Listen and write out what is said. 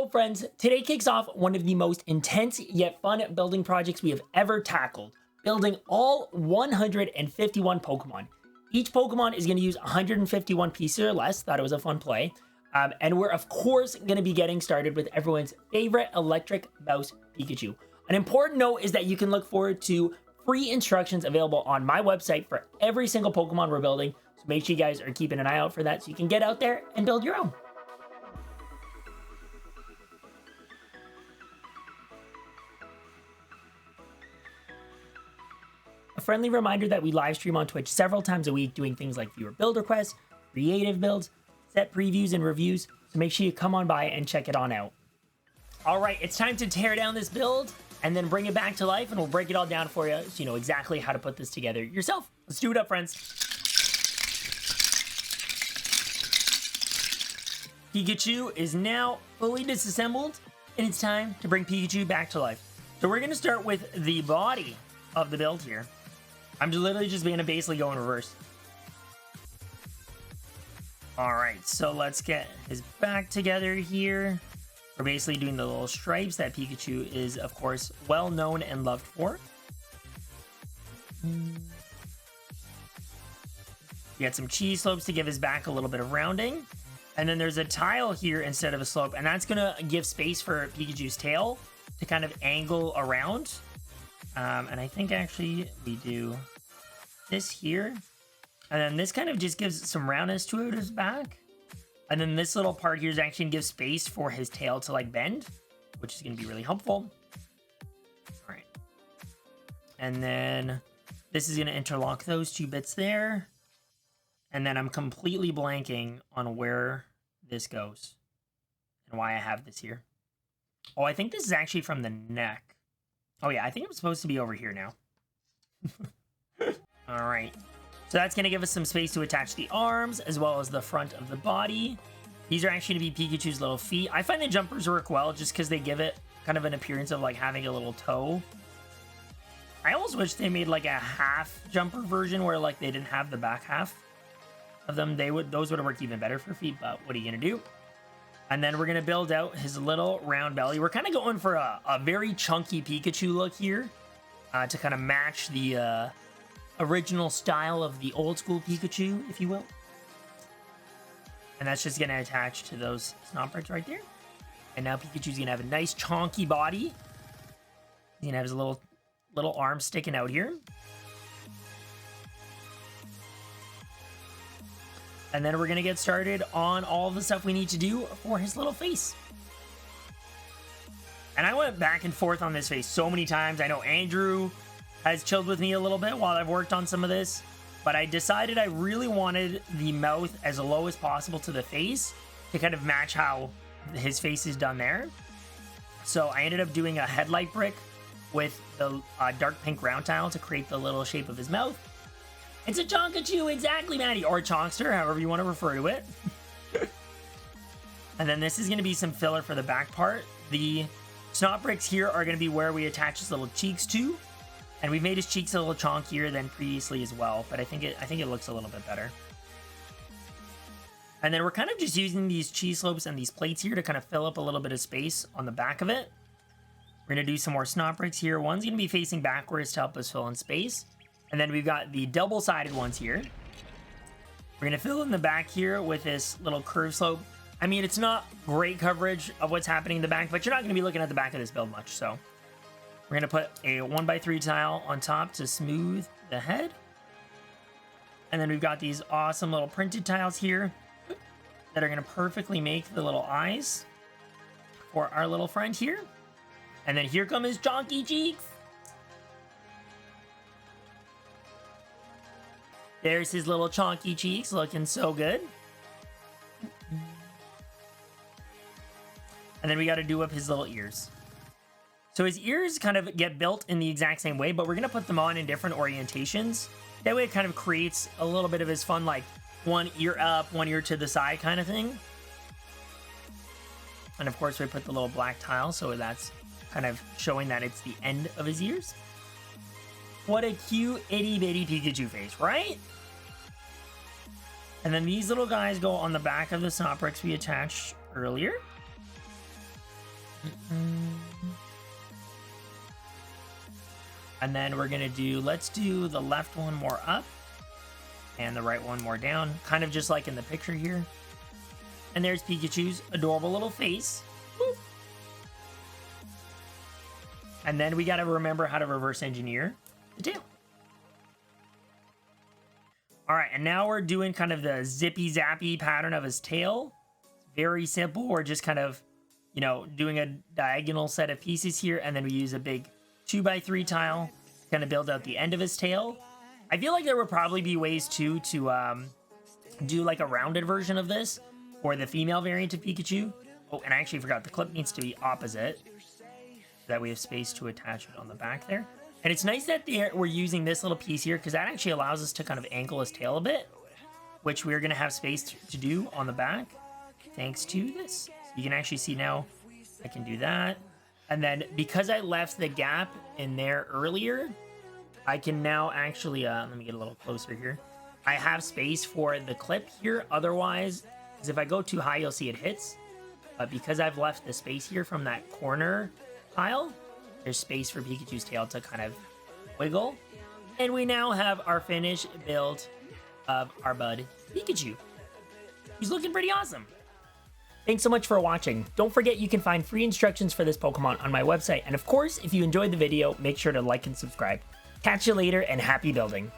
So friends, today kicks off one of the most intense yet fun building projects we have ever tackled, building all 151 Pokemon. Each Pokemon is going to use 151 pieces or less. Thought it was a fun play. And we're of course going to be getting started with everyone's favorite electric mouse Pikachu. An important note is that you can look forward to free instructions available on my website for every single Pokemon we're building. So make sure you guys are keeping an eye out for that so you can get out there and build your own. A friendly reminder that we live stream on Twitch several times a week doing things like viewer build requests, creative builds, set previews and reviews, so make sure you come on by and check it on out. All right, it's time to tear down this build and then bring it back to life, and we'll break it all down for you so you know exactly how to put this together yourself. Let's do it up, friends. Pikachu is now fully disassembled, and it's time to bring Pikachu back to life. So we're gonna start with the body of the build here. I'm literally just gonna basically go in reverse. All right, so let's get his back together here. We're basically doing the little stripes that Pikachu is, of course, well known and loved for. You got some cheese slopes to give his back a little bit of rounding. And then there's a tile here instead of a slope, and that's gonna give space for Pikachu's tail to kind of angle around. And I think actually we do this here. And then this kind of just gives some roundness to his back. And then this little part here is actually gonna give space for his tail to like bend, which is gonna be really helpful. All right. And then this is gonna interlock those two bits there. And then I'm completely blanking on where this goes and why I have this here. Oh, I think this is actually from the neck. Oh yeah, I think I'm supposed to be over here now. All right. So that's going to give us some space to attach the arms as well as the front of the body. These are actually going to be Pikachu's little feet. I find the jumpers work well just because they give it kind of an appearance of like having a little toe. I almost wish they made like a half jumper version where like they didn't have the back half of them. Those would have worked even better for feet, but what are you going to do? And then we're going to build out his little round belly. We're kind of going for a very chunky Pikachu look here to kind of match the original style of the old school Pikachu, if you will. And that's just going to attach to those Snobricks right there. And now Pikachu's going to have a nice chonky body. He's going to have his little arm sticking out here. And then we're going to get started on all the stuff we need to do for his little face. And I went back and forth on this face so many times. I know Andrew has chilled with me a little bit while I've worked on some of this, but I decided I really wanted the mouth as low as possible to the face to kind of match how his face is done there. So I ended up doing a headlight brick with the dark pink round tile to create the little shape of his mouth. It's a Chonkachu, exactly, Maddie, or a Chonkster, however you want to refer to it. And then this is going to be some filler for the back part. The Snobricks here are going to be where we attach his little cheeks to. And we've made his cheeks a little chonkier than previously as well, but I think it looks a little bit better. And then we're kind of just using these cheese slopes and these plates here to kind of fill up a little bit of space on the back of it. We're going to do some more Snobricks here. One's going to be facing backwards to help us fill in space. And then we've got the double-sided ones here. We're going to fill in the back here with this little curve slope. I mean, it's not great coverage of what's happening in the back, but you're not going to be looking at the back of this build much, so we're going to put a 1x3 tile on top to smooth the head. And then we've got these awesome little printed tiles here that are going to perfectly make the little eyes for our little friend here. And then here come his chonky cheeks. There's his little chonky cheeks looking so good. And then we got to do up his little ears. So his ears kind of get built in the exact same way, but we're going to put them on in different orientations. That way it kind of creates a little bit of his fun, like one ear up, one ear to the side kind of thing. And of course we put the little black tile, so that's kind of showing that it's the end of his ears. What a cute itty bitty Pikachu face, right? And then these little guys go on the back of the Snobricks we attached earlier. And then we're gonna do, let's do the left one more up and the right one more down, kind of just like in the picture here. And there's Pikachu's adorable little face. Boop. And then we gotta remember how to reverse engineer the tail. All right, and now we're doing kind of the zippy zappy pattern of his tail. Very simple. We're just kind of, you know, doing a diagonal set of pieces here, and then we use a big 2x3 tile to kind of build out the end of his tail. I feel like there would probably be ways too to do like a rounded version of this for the female variant of Pikachu. Oh, and I actually forgot the clip needs to be opposite so that we have space to attach it on the back there. And it's nice that we're using this little piece here because that actually allows us to kind of angle his tail a bit, which we're going to have space to do on the back thanks to this. So you can actually see now I can do that. And then because I left the gap in there earlier, I can now actually, let me get a little closer here. I have space for the clip here. Otherwise, because if I go too high, you'll see it hits. But because I've left the space here from that corner tile, there's space for Pikachu's tail to kind of wiggle. And we now have our finished build of our bud Pikachu. He's looking pretty awesome. Thanks so much for watching. Don't forget you can find free instructions for this Pokemon on my website. And of course, if you enjoyed the video, make sure to like and subscribe. Catch you later and happy building.